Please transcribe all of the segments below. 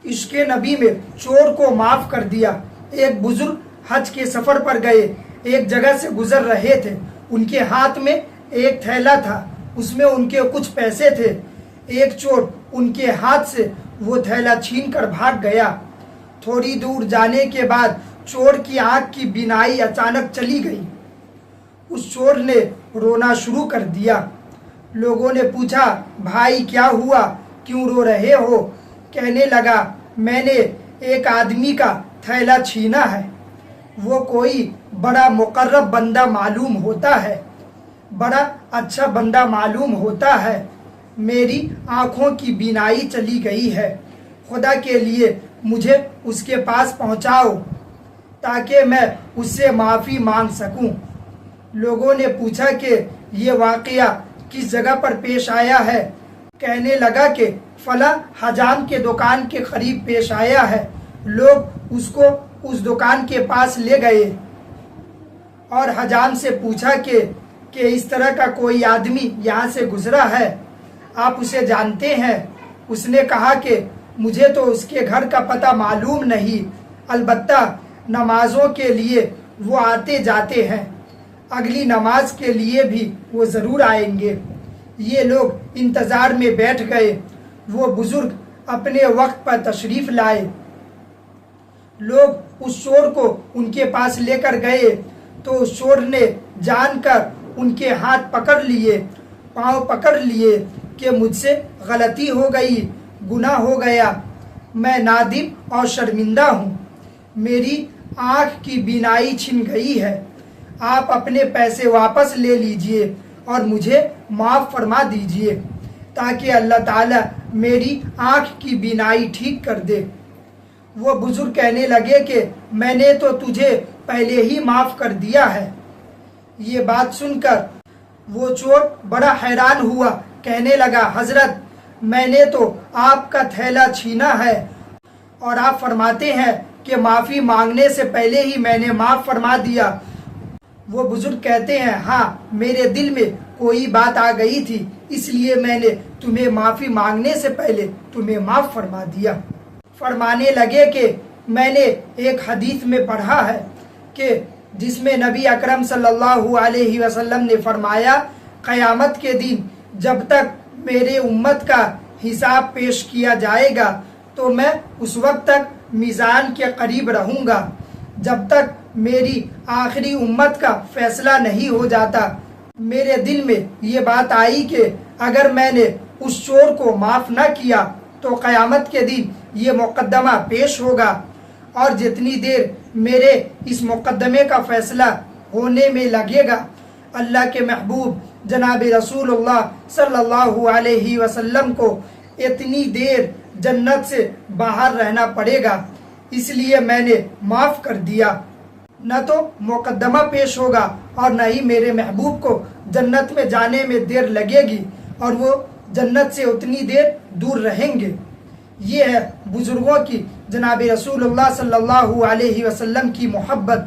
عشق نبی میں چور کو معاف کر دیا۔ ایک بزرگ حج کے سفر پر گئے، ایک جگہ سے گزر رہے تھے، ان کے ہاتھ میں ایک تھیلا تھا، اس میں ان کے کچھ پیسے تھے۔ ایک چور ان کے ہاتھ سے وہ تھیلا چھین کر بھاگ گیا۔ تھوڑی دور جانے کے بعد چور کی آنکھ کی بینائی اچانک چلی گئی۔ اس چور نے رونا شروع کر دیا۔ لوگوں نے پوچھا، بھائی کیا ہوا، کیوں رو رہے ہو؟ کہنے لگا، میں نے ایک آدمی کا تھیلا چھینا ہے، وہ کوئی بڑا مقرب بندہ معلوم ہوتا ہے، بڑا اچھا بندہ معلوم ہوتا ہے، میری آنکھوں کی بینائی چلی گئی ہے، خدا کے لیے مجھے اس کے پاس پہنچاؤ تاکہ میں اس سے معافی مانگ سکوں۔ لوگوں نے پوچھا کہ یہ واقعہ کس جگہ پر پیش آیا ہے؟ کہنے لگا کہ فلاں حجام کے دکان کے قریب پیش آیا ہے۔ لوگ اس کو اس دکان کے پاس لے گئے اور حجام سے پوچھا کہ اس طرح کا کوئی آدمی یہاں سے گزرا ہے، آپ اسے جانتے ہیں؟ اس نے کہا کہ مجھے تو اس کے گھر کا پتہ معلوم نہیں، البتہ نمازوں کے لیے وہ آتے جاتے ہیں، اگلی نماز کے لیے بھی وہ ضرور آئیں گے۔ یہ لوگ انتظار میں بیٹھ گئے۔ وہ بزرگ اپنے وقت پر تشریف لائے۔ لوگ اس چور کو ان کے پاس لے کر گئے تو اس چور نے جان کر ان کے ہاتھ پکڑ لیے، پاؤں پکڑ لیے کہ مجھ سے غلطی ہو گئی، گناہ ہو گیا، میں نادم اور شرمندہ ہوں، میری آنکھ کی بینائی چھن گئی ہے، آپ اپنے پیسے واپس لے لیجئے اور مجھے معاف فرما دیجئے تاکہ اللہ تعالیٰ میری آنکھ کی بینائی ٹھیک کر دے۔ وہ بزرگ کہنے لگے کہ میں نے تو تجھے پہلے ہی معاف کر دیا ہے۔ یہ بات سن کر وہ چور بڑا حیران ہوا، کہنے لگا، حضرت میں نے تو آپ کا تھیلا چھینا ہے اور آپ فرماتے ہیں کہ معافی مانگنے سے پہلے ہی میں نے معاف فرما دیا۔ وہ بزرگ کہتے ہیں، ہاں میرے دل میں کوئی بات آ گئی تھی، اس لیے میں نے تمہیں معافی مانگنے سے پہلے تمہیں معاف فرما دیا۔ فرمانے لگے کہ میں نے ایک حدیث میں پڑھا ہے کہ جس میں نبی اکرم صلی اللہ علیہ وسلم نے فرمایا، قیامت کے دن جب تک میرے امت کا حساب پیش کیا جائے گا تو میں اس وقت تک میزان کے قریب رہوں گا جب تک میری آخری امت کا فیصلہ نہیں ہو جاتا۔ میرے دل میں یہ بات آئی کہ اگر میں نے اس چور کو معاف نہ کیا تو قیامت کے دن یہ مقدمہ پیش ہوگا، اور جتنی دیر میرے اس مقدمے کا فیصلہ ہونے میں لگے گا، اللہ کے محبوب جناب رسول اللہ صلی اللہ علیہ وسلم کو اتنی دیر جنت سے باہر رہنا پڑے گا، اس لیے میں نے معاف کر دیا۔ نہ تو مقدمہ پیش ہوگا اور نہ ہی میرے محبوب کو جنت میں جانے میں دیر لگے گی، اور وہ جنت سے اتنی دیر دور رہیں گے۔ یہ ہے بزرگوں کی جناب رسول اللہ صلی اللہ علیہ وسلم کی محبت۔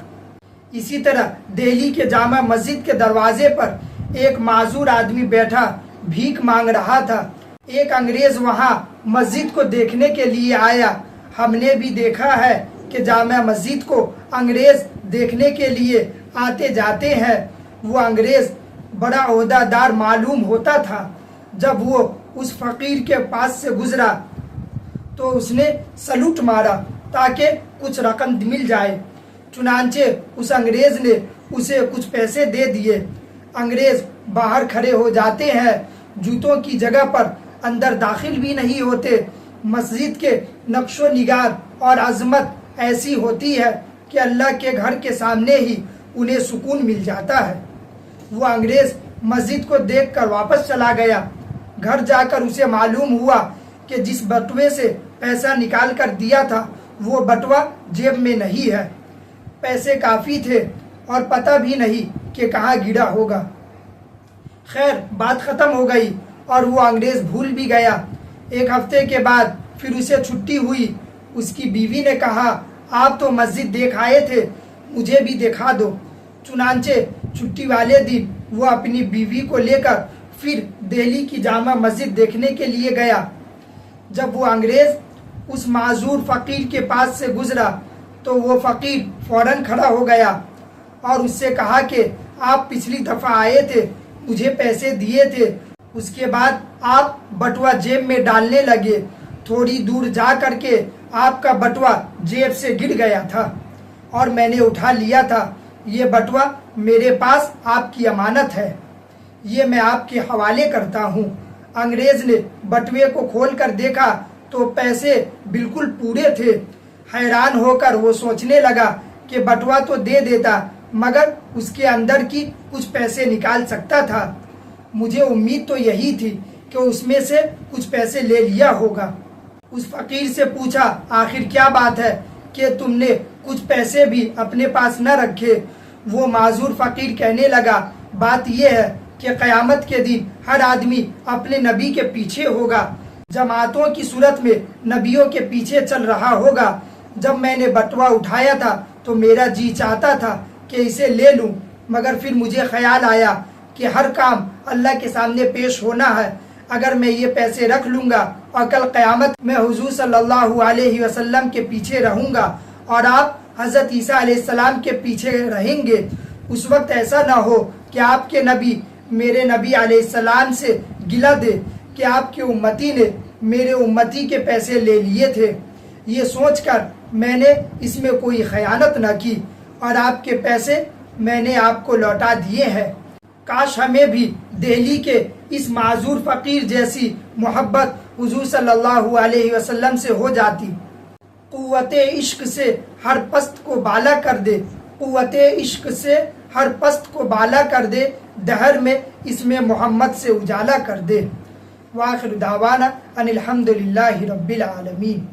اسی طرح دہلی کے جامع مسجد کے دروازے پر ایک معذور آدمی بیٹھا بھیک مانگ رہا تھا۔ ایک انگریز وہاں مسجد کو دیکھنے کے لیے آیا۔ ہم نے بھی دیکھا ہے کہ جامع مسجد کو انگریز دیکھنے کے لیے آتے جاتے ہیں۔ وہ انگریز بڑا عہدہ دار معلوم ہوتا تھا۔ جب وہ اس فقیر کے پاس سے گزرا تو اس نے سلوٹ مارا تاکہ کچھ رقم مل جائے۔ چنانچہ اس انگریز نے اسے کچھ پیسے دے دیے۔ انگریز باہر کھڑے ہو جاتے ہیں، جوتوں کی جگہ پر اندر داخل بھی نہیں ہوتے۔ مسجد کے نقش و نگار اور عظمت ایسی ہوتی ہے کہ اللہ کے گھر کے سامنے ہی انہیں سکون مل جاتا ہے۔ وہ انگریز مسجد کو دیکھ کر واپس چلا گیا۔ گھر جا کر اسے معلوم ہوا کہ جس بٹوے سے پیسہ نکال کر دیا تھا وہ بٹوا جیب میں نہیں ہے۔ پیسے کافی تھے اور پتہ بھی نہیں کہ کہاں گرا ہوگا۔ خیر بات ختم ہو گئی اور وہ انگریز بھول بھی گیا۔ ایک ہفتے کے بعد پھر اسے چھٹی ہوئی۔ اس کی بیوی نے کہا، آپ تو مسجد دیکھ آئے تھے، مجھے بھی دکھا دو۔ چنانچہ چھٹی والے دن وہ اپنی بیوی کو لے کر پھر دہلی کی جامع مسجد دیکھنے کے لیے گیا۔ جب وہ انگریز اس معذور فقیر کے پاس سے گزرا تو وہ فقیر فوراً کھڑا ہو گیا اور اس سے کہا کہ آپ پچھلی دفعہ آئے تھے، مجھے پیسے دیے تھے، اس کے بعد آپ بٹوا جیب میں ڈالنے لگے، تھوڑی دور جا کر کے آپ کا بٹوا جیب سے گر گیا تھا اور میں نے اٹھا لیا تھا، یہ بٹوا میرے پاس آپ کی امانت ہے، یہ میں آپ کے حوالے کرتا ہوں۔ انگریز نے بٹوے کو کھول کر دیکھا تو پیسے بالکل پورے تھے۔ حیران ہو کر وہ سوچنے لگا کہ بٹوا تو دے دیتا مگر اس کے اندر کی کچھ پیسے نکال سکتا تھا، مجھے امید تو یہی تھی کہ اس میں سے کچھ پیسے لے لیا ہوگا۔ اس فقیر سے پوچھا آخر کیا بات ہے کہ تم نے کچھ پیسے بھی اپنے پاس نہ رکھے؟ وہ معذور فقیر کہنے لگا بات یہ ہے کہ قیامت کے دن ہر آدمی اپنے نبی کے پیچھے ہوگا، جماعتوں کی صورت میں نبیوں کے پیچھے چل رہا ہوگا۔ جب میں نے بٹوا اٹھایا تھا تو میرا جی چاہتا تھا کہ اسے لے لوں، مگر پھر مجھے خیال آیا کہ ہر کام اللہ کے سامنے پیش ہونا ہے، اگر میں یہ پیسے رکھ لوں گا اور کل قیامت میں حضور صلی اللہ علیہ وسلم کے پیچھے رہوں گا اور آپ حضرت عیسیٰ علیہ السلام کے پیچھے رہیں گے، اس وقت ایسا نہ ہو کہ آپ کے نبی میرے نبی علیہ السلام سے گلہ دے کہ آپ کے امتی نے میرے امتی کے پیسے لے لیے تھے۔ یہ سوچ کر میں نے اس میں کوئی خیانت نہ کی اور آپ کے پیسے میں نے آپ کو لوٹا دیے ہیں۔ کاش ہمیں بھی دہلی کے اس معذور فقیر جیسی محبت حضور صلی اللہ علیہ وسلم سے ہو جاتی۔ قوت عشق سے ہر پست کو بالا کر دے، قوت عشق سے ہر پست کو بالا کر دے، دہر میں اس میں محمد سے اجالا کر دے۔ وآخر دعوانا ان الحمد للہ رب العالمین۔